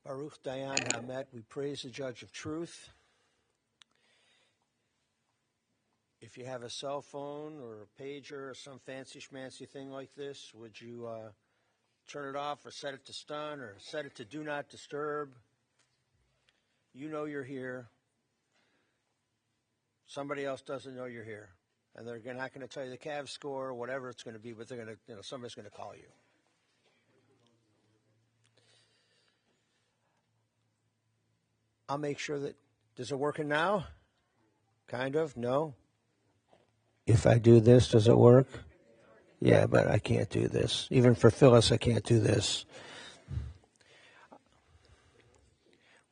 Baruch Dayan Hamet, we praise the Judge of Truth. If you have a cell phone or a pager or some fancy schmancy thing like this, would you turn it off or set it to stun or set it to do not disturb? You know you're here. Somebody else doesn't know you're here. And they're not going to tell you the Cavs score or whatever it's going to be, but they're going to, somebody's going to call you. I'll make sure that, does it working now? Kind of? No? If I do this, does it work? Yeah, but I can't do this. Even for Phyllis, I can't do this.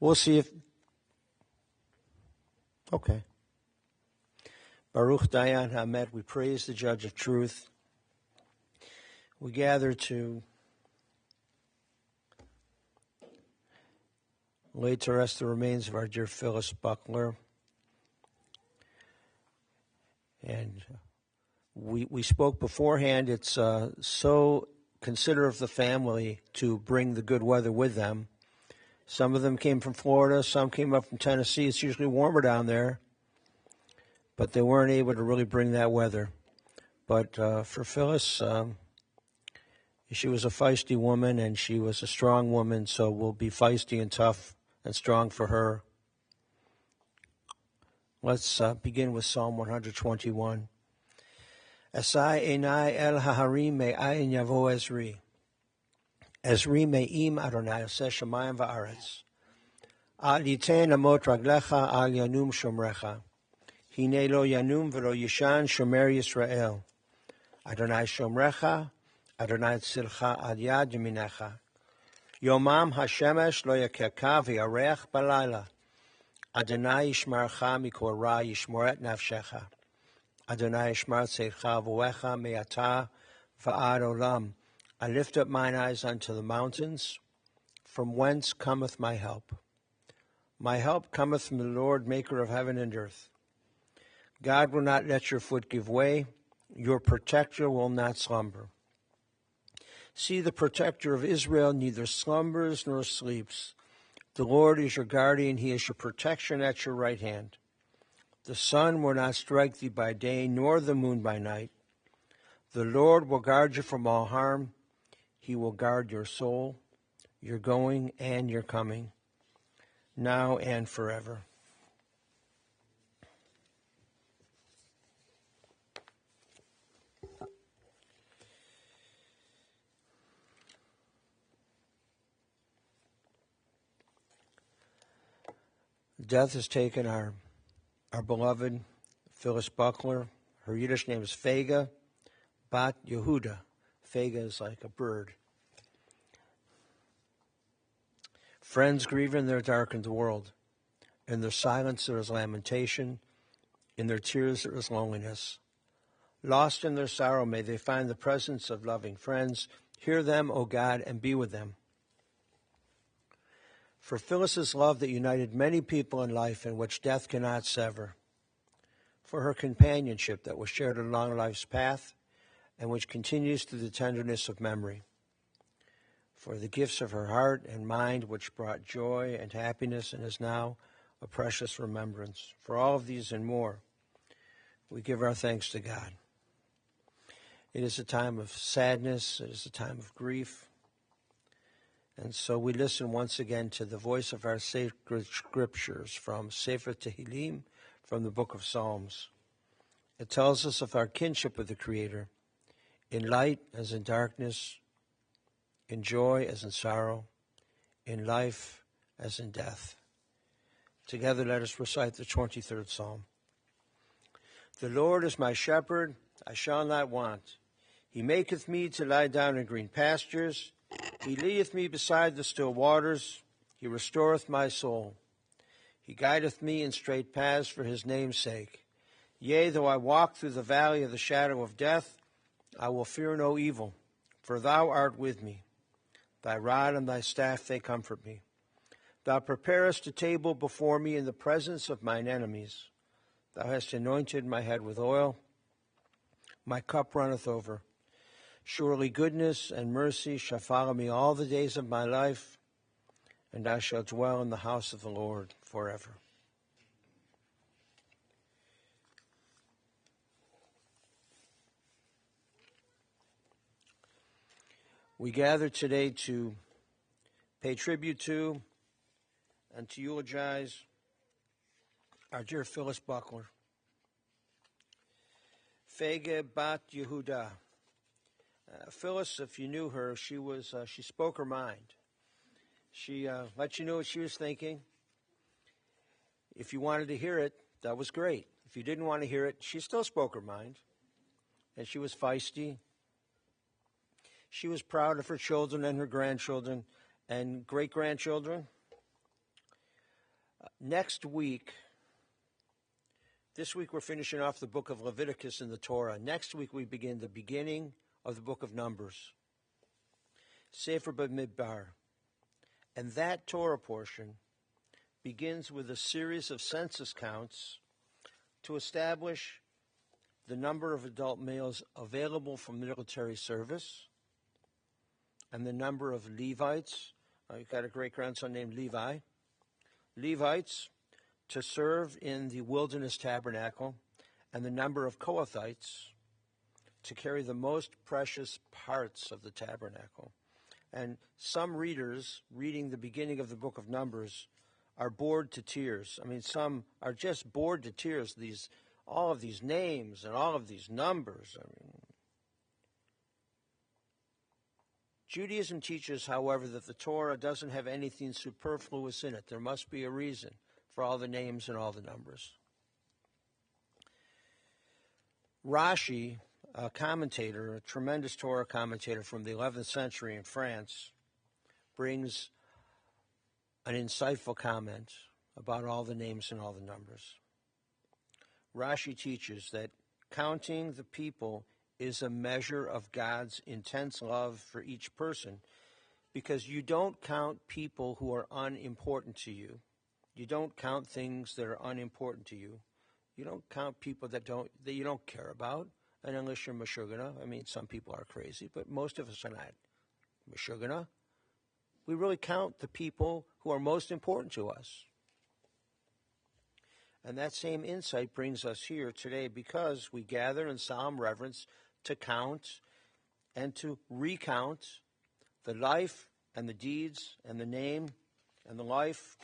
We'll see if... Okay. Baruch Dayan Hamet, we praise the Judge of Truth. We gather to lay to rest the remains of our dear Phyllis Buchler. And we spoke beforehand. It's so considerate of the family to bring the good weather with them. Some of them came from Florida. Some came up from Tennessee. It's usually warmer down there. But they weren't able to really bring that weather. But for Phyllis, she was a feisty woman, and she was a strong woman, so we'll be feisty and tough and strong for her. Let's begin with Psalm 121. Esai enai el haharim me'ayin yavo Ezri. Ezri me'im Adonai oseh shamayim va'aretz. Al yitein amot raglecha al yanum shomrecha. Hine lo yanum v'lo yishan shomer Yisrael. Adonai shomrecha, Adonai tzilcha al yad yaminecha. Yomam hashemesh lo yakeka v'yareach balayla. Adonai yishmarcha mikol ra yishmoret nafshecha. Adonai yishmar tzeicha v'oecha me'ata v'ad olam. I lift up mine eyes unto the mountains, from whence cometh my help. My help cometh from the Lord, maker of heaven and earth. God will not let your foot give way. Your protector will not slumber. See, the protector of Israel neither slumbers nor sleeps. The Lord is your guardian. He is your protection at your right hand. The sun will not strike thee by day, nor the moon by night. The Lord will guard you from all harm. He will guard your soul, your going and your coming, now and forever. Death has taken our beloved Phyllis Buchler. Her Yiddish name is Fega Bat Yehuda. Fega is like a bird. Friends grieve in their darkened world. In their silence there is lamentation. In their tears there is loneliness. Lost in their sorrow, may they find the presence of loving friends. Hear them, O God, and be with them. For Phyllis's love that united many people in life and which death cannot sever. For her companionship that was shared along life's path and which continues through the tenderness of memory. For the gifts of her heart and mind which brought joy and happiness and is now a precious remembrance. For all of these and more, we give our thanks to God. It is a time of sadness. It is a time of grief. And so we listen once again to the voice of our sacred scriptures from Sefer Tehillim, from the book of Psalms. It tells us of our kinship with the Creator, in light as in darkness, in joy as in sorrow, in life as in death. Together let us recite the 23rd Psalm. The Lord is my shepherd, I shall not want. He maketh me to lie down in green pastures. He leadeth me beside the still waters. He restoreth my soul. He guideth me in straight paths for his name's sake. Yea, though I walk through the valley of the shadow of death, I will fear no evil, for thou art with me. Thy rod and thy staff, they comfort me. Thou preparest a table before me in the presence of mine enemies. Thou hast anointed my head with oil. My cup runneth over. Surely goodness and mercy shall follow me all the days of my life, and I shall dwell in the house of the Lord forever. We gather today to pay tribute to and to eulogize our dear Phyllis Buchler. Fege Bat Yehuda. Phyllis, if you knew her, she spoke her mind. She let you know what she was thinking. If you wanted to hear it, that was great. If you didn't want to hear it, she still spoke her mind. And she was feisty. She was proud of her children and her grandchildren and great-grandchildren. This week we're finishing off the book of Leviticus in the Torah. Next week we begin the beginning of the book of Numbers, Sefer Bamidbar. And that Torah portion begins with a series of census counts to establish the number of adult males available for military service and the number of Levites. You've got a great-grandson named Levites to serve in the wilderness tabernacle, and the number of Kohathites to carry the most precious parts of the tabernacle. And some readers, reading the beginning of the book of Numbers, are bored to tears. I mean, some are just bored to tears. All of these names and all of these numbers. I mean, Judaism teaches, however, that the Torah doesn't have anything superfluous in it. There must be a reason for all the names and all the numbers. Rashi, a commentator, a tremendous Torah commentator from the 11th century in France, brings an insightful comment about all the names and all the numbers. Rashi teaches that counting the people is a measure of God's intense love for each person, because you don't count people who are unimportant to you. You don't count things that are unimportant to you. You don't count people that you don't care about. And unless you're Meshugana, I mean, some people are crazy, but most of us are not Meshugana. We really count the people who are most important to us. And that same insight brings us here today, because we gather in solemn reverence to count and to recount the life and the deeds and the name and the life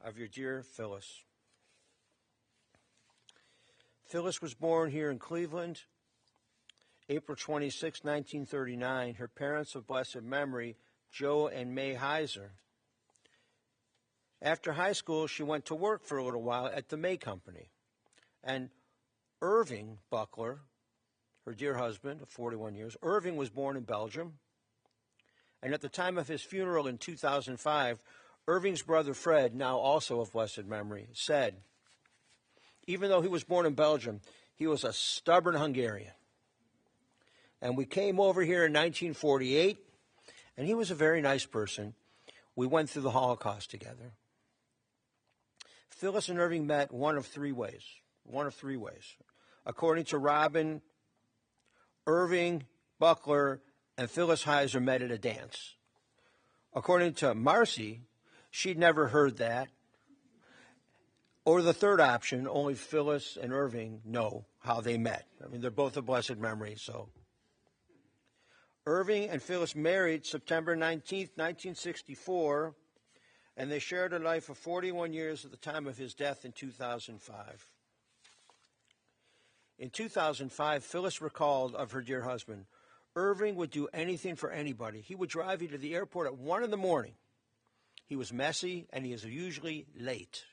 of your dear Phyllis. Phyllis was born here in Cleveland, April 26, 1939. Her parents of blessed memory, Joe and May Heiser. After high school, she went to work for a little while at the May Company. And Irving Buchler, her dear husband of 41 years, Irving was born in Belgium. And at the time of his funeral in 2005, Irving's brother Fred, now also of blessed memory, said, even though he was born in Belgium, he was a stubborn Hungarian. And we came over here in 1948, and he was a very nice person. We went through the Holocaust together. Phyllis and Irving met one of three ways. According to Robin, Irving Buchler and Phyllis Heiser met at a dance. According to Marcy, she'd never heard that. Or the third option, only Phyllis and Irving know how they met. I mean, they're both of blessed memory, so. Irving and Phyllis married September 19th, 1964, and they shared a life of 41 years at the time of his death in 2005. In 2005, Phyllis recalled of her dear husband, Irving would do anything for anybody. He would drive you to the airport at 1 in the morning. He was messy, and he is usually late.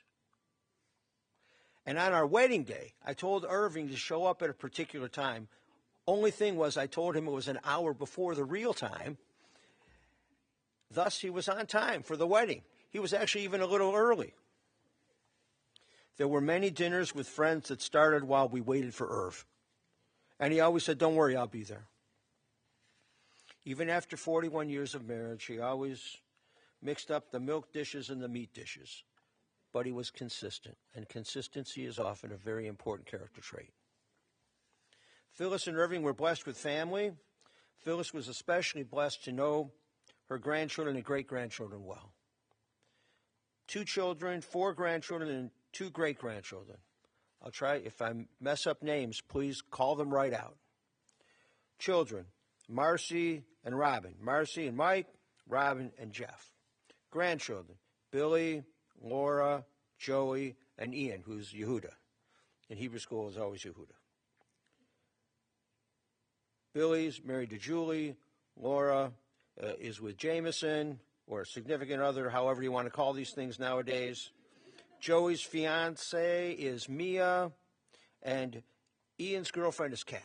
And on our wedding day, I told Irving to show up at a particular time. Only thing was, I told him it was an hour before the real time. Thus, he was on time for the wedding. He was actually even a little early. There were many dinners with friends that started while we waited for Irv. And he always said, don't worry, I'll be there. Even after 41 years of marriage, he always mixed up the milk dishes and the meat dishes. But he was consistent, and consistency is often a very important character trait. Phyllis and Irving were blessed with family. Phyllis was especially blessed to know her grandchildren and great-grandchildren well. 2 children, 4 grandchildren, and 2 great-grandchildren. I'll try. If I mess up names, please call them right out. Children, Marcy and Robin. Marcy and Mike, Robin and Jeff. Grandchildren, Billy, Laura, Joey, and Ian, who's Yehuda. In Hebrew school, is always Yehuda. Billy's married to Julie. Laura is with Jameson, or a significant other, however you want to call these things nowadays. Joey's fiance is Mia, and Ian's girlfriend is Kat,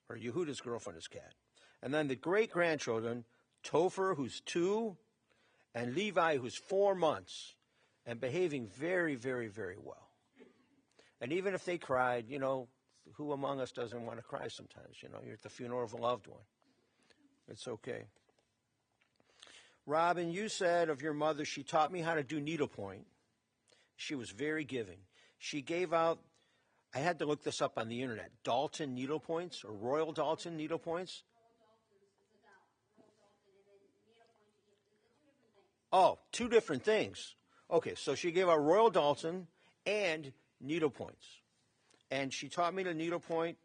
or Yehuda's girlfriend is Kat. And then the great-grandchildren, Topher, who's 2, and Levi, who's 4 months, and behaving very, very, very well. And even if they cried, you know, who among us doesn't want to cry sometimes? You know, you're at the funeral of a loved one. It's okay. Robin, you said of your mother, she taught me how to do needlepoint. She was very giving. She gave out, I had to look this up on the internet, Dalton needlepoints, or Royal Dalton needlepoints. Oh, 2 different things. Okay, so she gave out Royal Dalton and needlepoints. And she taught me to needlepoint.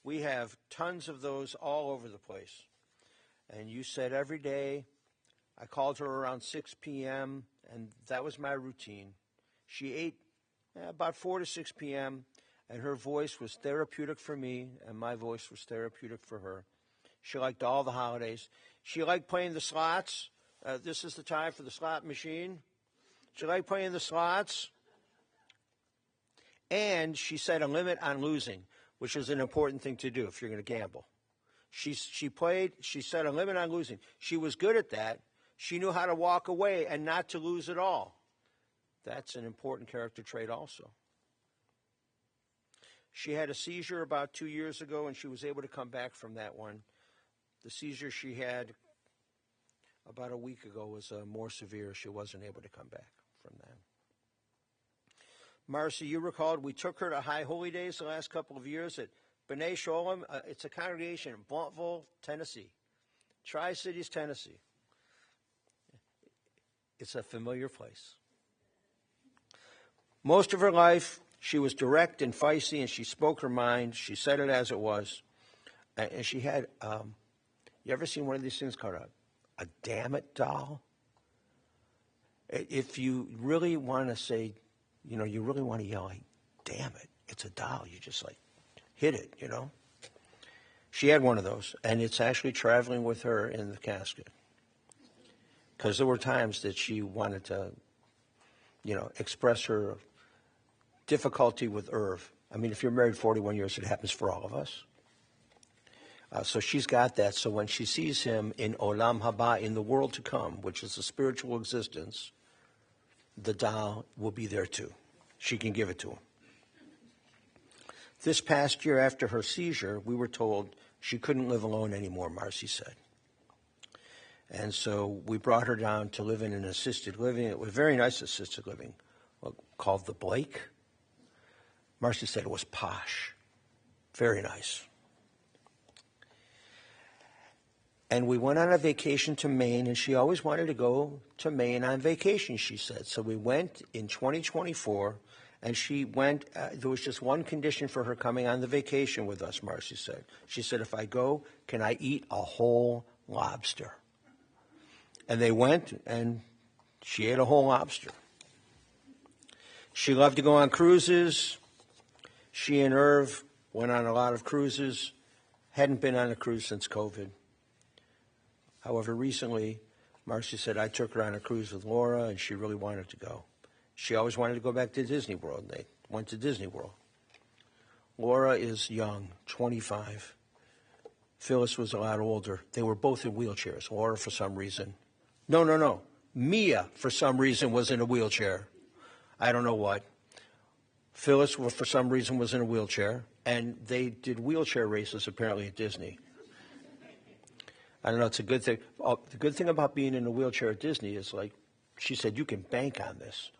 We have tons of those all over the place. And you said every day, I called her around 6 p.m., and that was my routine. She ate about 4 to 6 p.m., and her voice was therapeutic for me, and my voice was therapeutic for her. She liked all the holidays. She liked playing the slots. This is the time for the slot machine. She liked playing the slots. And she set a limit on losing, which is an important thing to do if you're going to gamble. She set a limit on losing. She was good at that. She knew how to walk away and not to lose at all. That's an important character trait also. She had a seizure about 2 years ago, and she was able to come back from that one. The seizure she had about a week ago was more severe. She wasn't able to come back from that. Marcy, you recalled we took her to High Holy Days the last couple of years at B'nai Sholem. It's a congregation in Blounteville, Tennessee. Tri-Cities, Tennessee. It's a familiar place. Most of her life, she was direct and feisty, and she spoke her mind. She said it as it was. And she had, you ever seen one of these things called a damn it doll? If you really want to say, you know, you really want to yell, like, damn it, it's a doll. You just, like, hit it, you know. She had one of those, and it's actually traveling with her in the casket. Because there were times that she wanted to, you know, express her difficulty with Irv. I mean, if you're married 41 years, it happens for all of us. So she's got that. So when she sees him in Olam Haba, in the world to come, which is a spiritual existence, the doll will be there too. She can give it to him. This past year after her seizure, we were told she couldn't live alone anymore, Marcy said. And so we brought her down to live in an assisted living. It was a very nice assisted living called the Blake. Marcy said it was posh. Very nice. And we went on a vacation to Maine, and she always wanted to go to Maine on vacation, she said. So we went in 2024, and she went, there was just one condition for her coming on the vacation with us, Marcy said. She said, if I go, can I eat a whole lobster? And they went, and she ate a whole lobster. She loved to go on cruises. She and Irv went on a lot of cruises. Hadn't been on a cruise since COVID. However, recently, Marcy said, I took her on a cruise with Laura, and she really wanted to go. She always wanted to go back to Disney World, and they went to Disney World. Laura is young, 25. Phyllis was a lot older. They were both in wheelchairs. Laura, for some reason. No. Mia, for some reason, was in a wheelchair. I don't know what. Phyllis, for some reason, was in a wheelchair, and they did wheelchair races, apparently, at Disney. I don't know, it's a good thing. The good thing about being in a wheelchair at Disney is, like, she said, you can bank on this,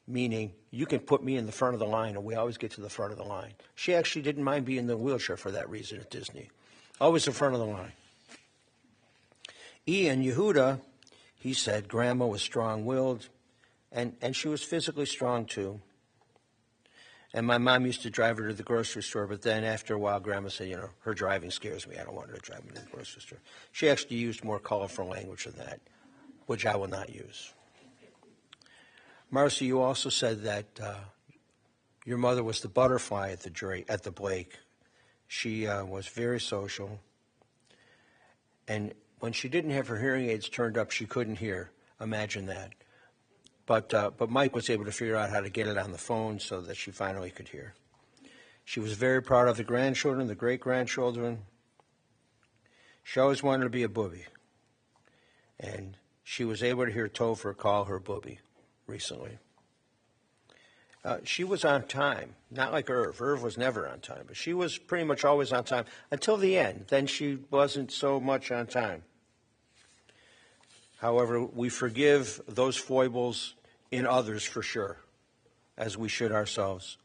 meaning you can put me in the front of the line, and we always get to the front of the line. She actually didn't mind being in the wheelchair for that reason at Disney. Always in front of the line. Ian Yehuda, he said, Grandma was strong-willed. And she was physically strong, too. And my mom used to drive her to the grocery store, but then after a while, Grandma said, her driving scares me. I don't want her to drive me to the grocery store. She actually used more colorful language than that, which I will not use. Marcy, you also said that your mother was the butterfly at the Blake. She was very social. And when she didn't have her hearing aids turned up, she couldn't hear. Imagine that. But Mike was able to figure out how to get it on the phone so that she finally could hear. She was very proud of the grandchildren, the great-grandchildren. She always wanted to be a booby. And she was able to hear Topher call her booby recently. She was on time, not like Irv. Irv was never on time, but she was pretty much always on time until the end. Then she wasn't so much on time. However, we forgive those foibles in others for sure, as we should ourselves.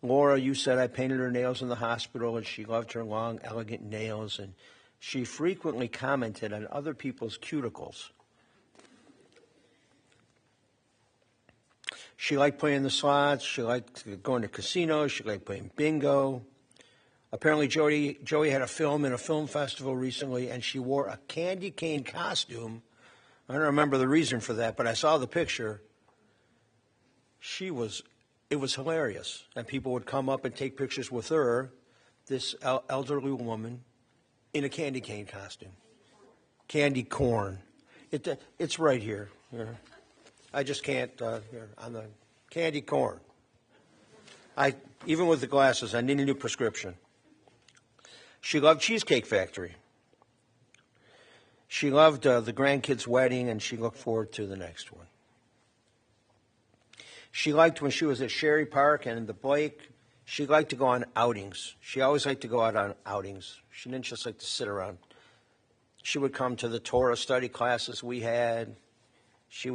Laura, you said I painted her nails in the hospital, and she loved her long, elegant nails, and she frequently commented on other people's cuticles. She liked playing the slots. She liked going to casinos. She liked playing bingo. Apparently, Joey had a film in a film festival recently, and she wore a candy cane costume. I don't remember the reason for that, but I saw the picture. It was hilarious. And people would come up and take pictures with her, this elderly woman, in a candy cane costume. Candy corn. It's right here. I just can't, on the candy corn. Even with the glasses, I need a new prescription. She loved Cheesecake Factory. She loved the grandkids' wedding, and she looked forward to the next one. She liked when she was at Sherry Park and the Blake, she liked to go on outings. She always liked to go out on outings. She didn't just like to sit around. She would come to the Torah study classes we had. She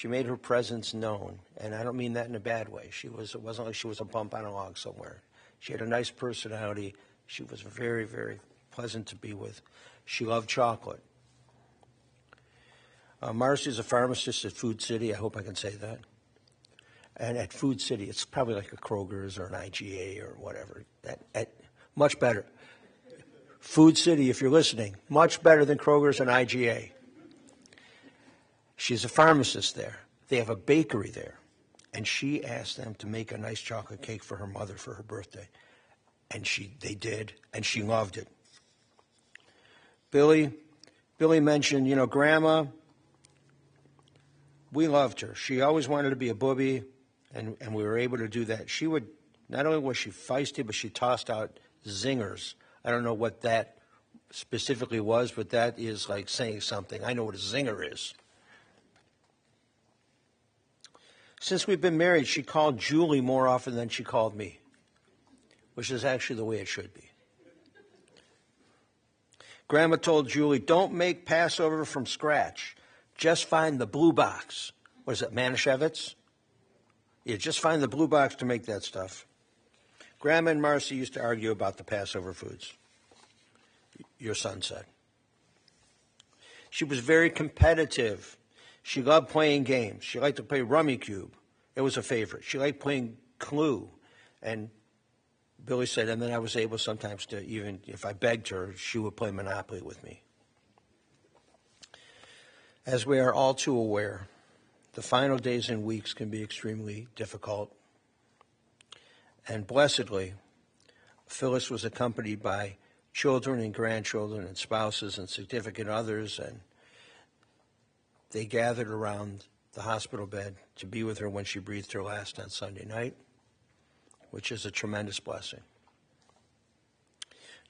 made her presence known, and I don't mean that in a bad way. It wasn't like she was a bump on a log somewhere. She had a nice personality. She was very, very pleasant to be with. She loved chocolate. Marcy's a pharmacist at Food City. I hope I can say that. And at Food City, it's probably like a Kroger's or an IGA or whatever. Much better. Food City, if you're listening, much better than Kroger's and IGA. She's a pharmacist there. They have a bakery there. And she asked them to make a nice chocolate cake for her mother for her birthday. And they did, and she loved it. Billy mentioned, Grandma, we loved her. She always wanted to be a booby, and we were able to do that. Not only was she feisty, but she tossed out zingers. I don't know what that specifically was, but that is like saying something. I know what a zinger is. Since we've been married, she called Julie more often than she called me, which is actually the way it should be. Grandma told Julie, don't make Passover from scratch. Just find the blue box. What is it, Manischewitz? Yeah, just find the blue box to make that stuff. Grandma and Marcy used to argue about the Passover foods, your son said. She was very competitive. She loved playing games. She liked to play Rummy Cube. It was a favorite. She liked playing Clue. And Billy said, and then I was able sometimes to, even if I begged her, she would play Monopoly with me. As we are all too aware, the final days and weeks can be extremely difficult. And blessedly, Phyllis was accompanied by children and grandchildren and spouses and significant others, and they gathered around the hospital bed to be with her when she breathed her last on Sunday night, which is a tremendous blessing.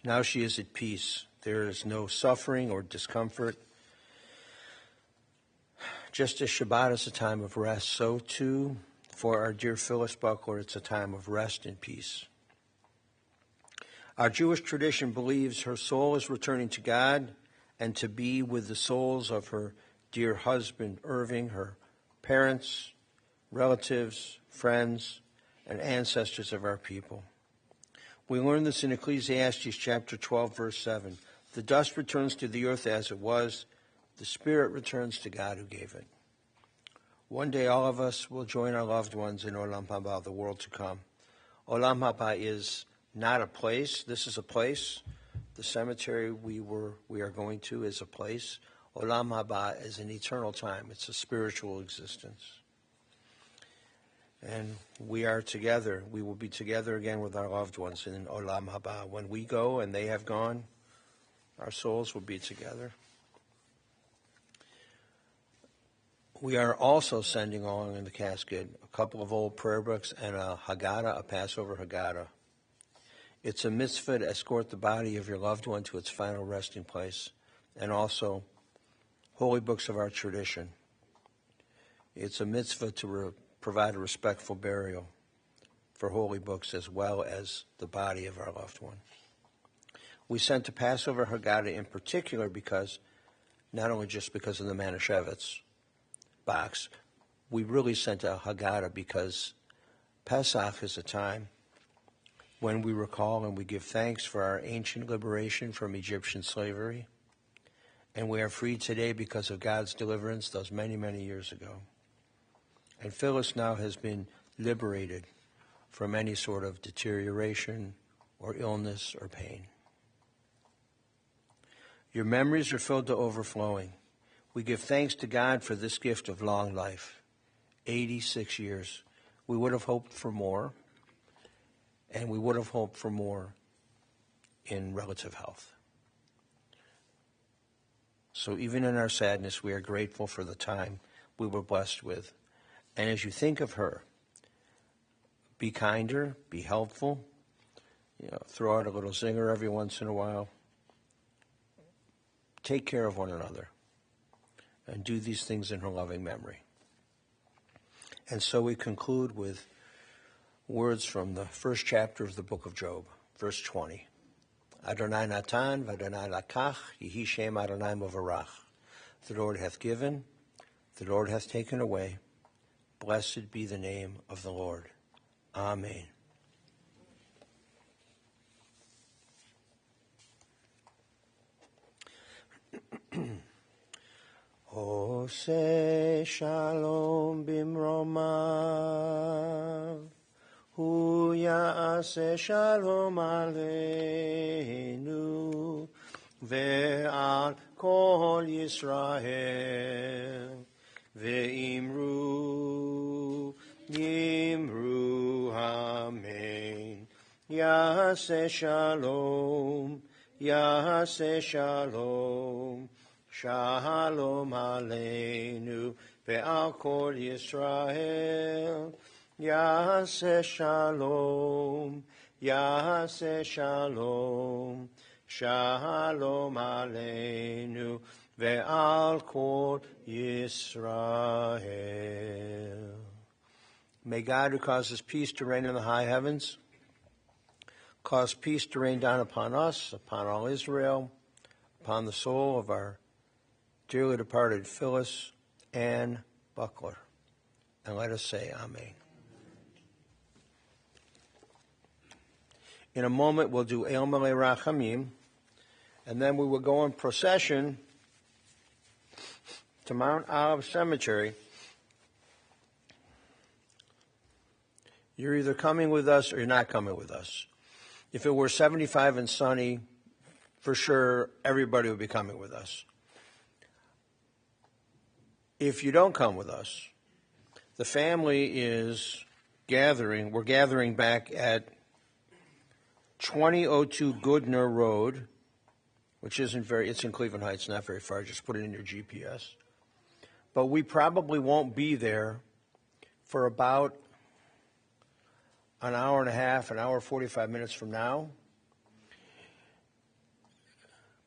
Now she is at peace. There is no suffering or discomfort. Just as Shabbat is a time of rest, so too for our dear Phyllis Buchler, it's a time of rest and peace. Our Jewish tradition believes her soul is returning to God and to be with the souls of her dear husband, Irving, her parents, relatives, friends, and ancestors of our people. We learn this in Ecclesiastes chapter 12, verse 7. The dust returns to the earth as it was. The spirit returns to God who gave it. One day all of us will join our loved ones in Olam Haba, the world to come. Olam Haba is not a place. This is a place. The cemetery we are going to is a place. Olam Haba is an eternal time. It's a spiritual existence. And we are together. We will be together again with our loved ones in Olam Haba. When we go and they have gone, our souls will be together. We are also sending along in the casket a couple of old prayer books and a Haggadah, a Passover Haggadah. It's a mitzvah to escort the body of your loved one to its final resting place, and also holy books of our tradition. It's a mitzvah to provide a respectful burial for holy books as well as the body of our loved one. We sent a Passover Haggadah in particular because, not only just because of the Manischewitz box, we really sent a Haggadah because Pesach is a time when we recall and we give thanks for our ancient liberation from Egyptian slavery, and we are free today because of God's deliverance those many, many years ago. And Phyllis now has been liberated from any sort of deterioration or illness or pain. Your memories are filled to overflowing. We give thanks to God for this gift of long life, 86 years. We would have hoped for more, and we would have hoped for more in relative health. So even in our sadness, we are grateful for the time we were blessed with. And as you think of her, be kinder, be helpful, throw out a little zinger every once in a while. Take care of one another and do these things in her loving memory. And so we conclude with words from the first chapter of the book of Job, verse 20. Adonai Natan v'Adonai Lakach, Yehi Shem Adonai Movarach. The Lord hath given, the Lord hath taken away. Blessed be the name of the Lord. Amen. Ose shalom bimromav, hu ya'aseh shalom aleinu, ve'al kol Yisrael, ve'imru, yimru amen. Ya'aseh shalom, ya'aseh shalom, Shalom Aleinu ve'al kol Yisrael. Yaseh shalom, Yaseh shalom, Shalom Aleinu ve'al kol Yisrael. May God, who causes peace to reign in the high heavens, cause peace to rain down upon us, upon all Israel, upon the soul of our dearly departed Phyllis Ann Buchler. And let us say Amen. In a moment, we'll do El Malei Rachamim, and then we will go in procession to Mount Olive Cemetery. You're either coming with us or you're not coming with us. If it were 75 and sunny, for sure everybody would be coming with us. If you don't come with us, the family is gathering. We're gathering back at 2002 Goodner Road, which isn't very, it's in Cleveland Heights, not very far. Just put it in your GPS. But we probably won't be there for about an hour and a half, an hour 45 minutes from now.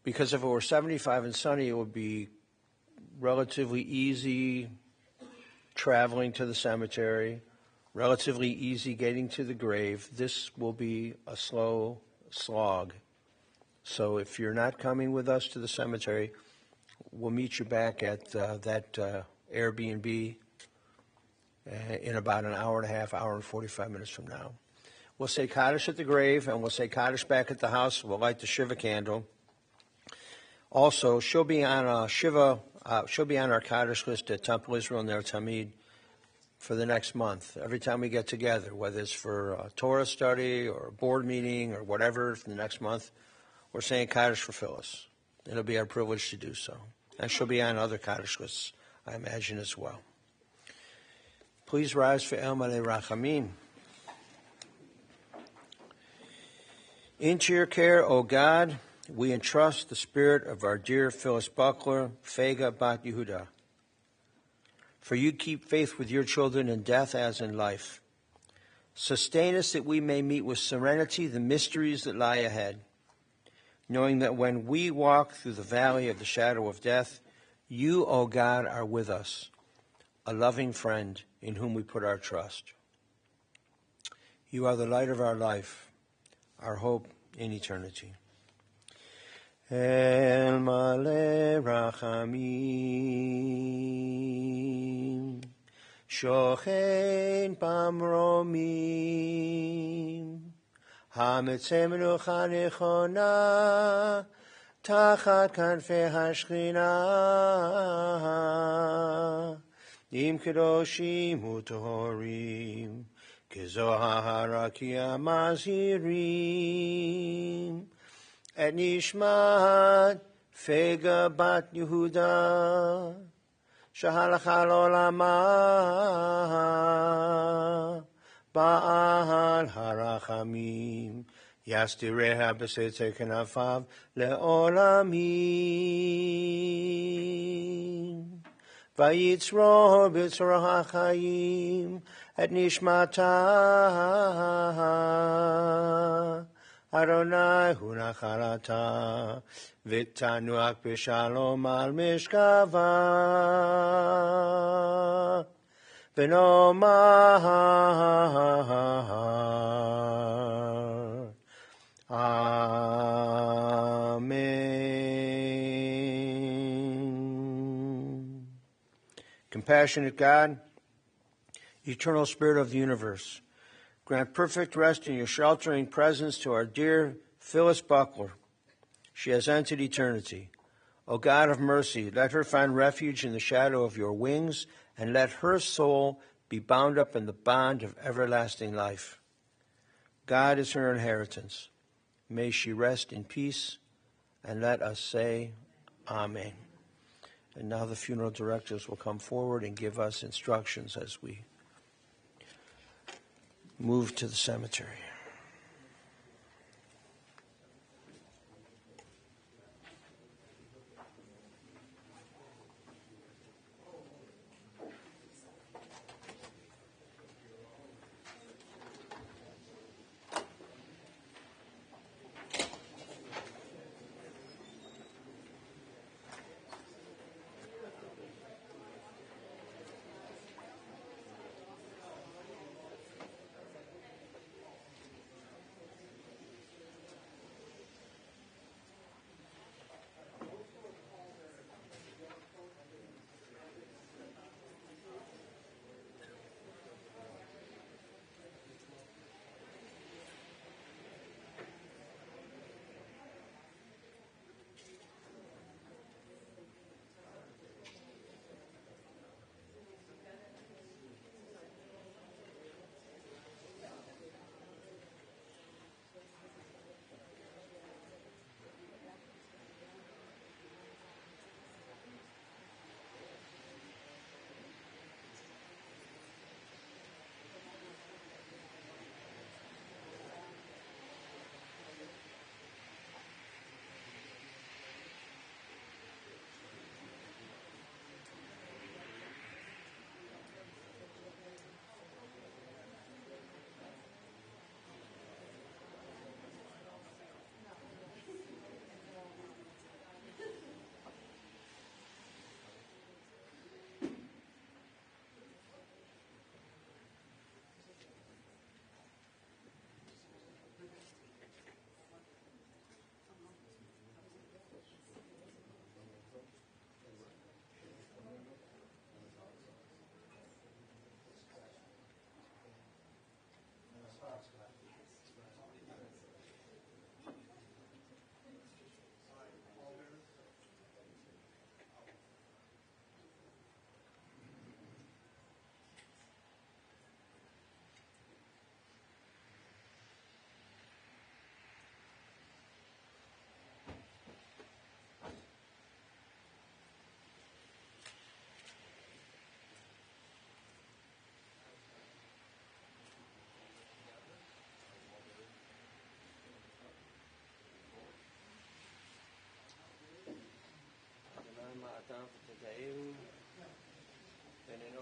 Because if it were 75 and sunny, it would be relatively easy traveling to the cemetery, relatively easy getting to the grave. This will be a slow slog. So if you're not coming with us to the cemetery, we'll meet you back at that Airbnb in about an hour and a half, hour and 45 minutes from now. We'll say Kaddish at the grave, and we'll say Kaddish back at the house. We'll light the Shiva candle. Also, she'll be on our Kaddish list at Temple Israel Ner Tamid for the next month. Every time we get together, whether it's for a Torah study or a board meeting or whatever for the next month, we're saying Kaddish for Phyllis. It'll be our privilege to do so. And she'll be on other Kaddish lists, I imagine, as well. Please rise for El Malei Rachamim. Into your care, O God, we entrust the spirit of our dear Phyllis Buchler, Fega Bat Yehuda. For you keep faith with your children in death as in life. Sustain us that we may meet with serenity the mysteries that lie ahead, knowing that when we walk through the valley of the shadow of death, you, O God, are with us, a loving friend in whom we put our trust. You are the light of our life, our hope in eternity. El Malei Rachamim, Shochein Bamromim, Hametzeh Menucha Nechona, Tachat Kanfei HaShechina, Im Kedoshim U'Tohorim, Kezohar HaRakia Mazirim, Et Nishmat Fega Bat Yehuda, Shahalacha L'Olama, Ba'al Harachamim, Yastireha B'Seitzer Kenafav Le'olamim, Vayitzro B'Tzorah HaChayim, Et Nishmata, Adonai hu nachalata, v'tanuach b'shalom al mishkava, v'nomar, Amen. Compassionate God, eternal Spirit of the universe, grant perfect rest in your sheltering presence to our dear Phyllis Buchler. She has entered eternity. O God of mercy, let her find refuge in the shadow of your wings, and let her soul be bound up in the bond of everlasting life. God is her inheritance. May she rest in peace, and let us say, Amen. And now the funeral directors will come forward and give us instructions as we move to the cemetery.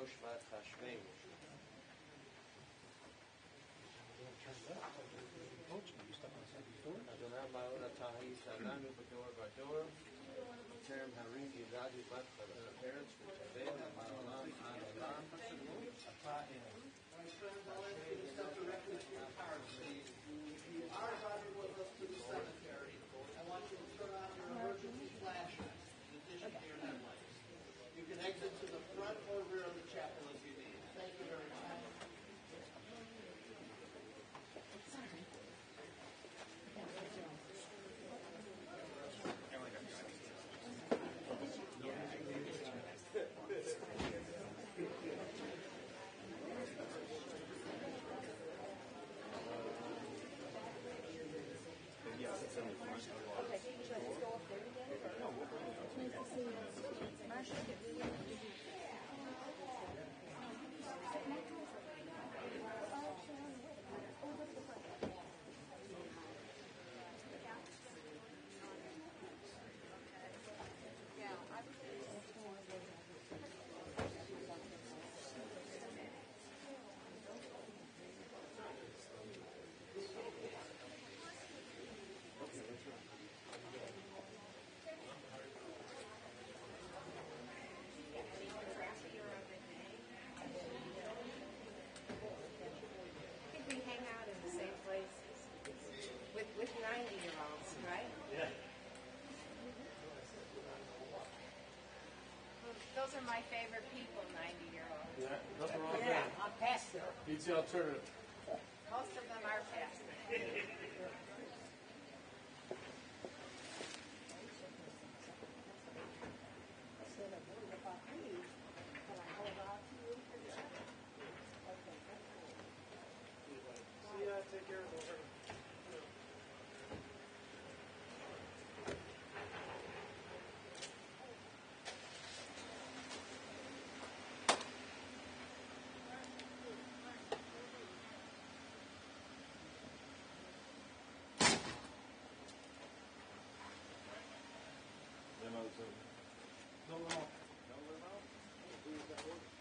Shvat Chashverosh. Adonai Ma'od Atahi Salanu B'dor B'dor Terem Harim Yidadu Bat Eretz V'Tevel Ma'olam Ad Olam Ata Elam. My friends, I'll ask you to step directly to your car seat. If you are driving with us to the cemetery, I want you to turn on your emergency flashlights in addition to your headlights. You can exit to the front or rear of the chapel if you need. Thank you very much. With 90-year-olds, right? Yeah. Those are my favorite people, 90-year-olds. Yeah, nothing wrong with that. I'm past there. It's the alternative. Most of them are past there. See ya, take care. No limo. No limo? Who's that work?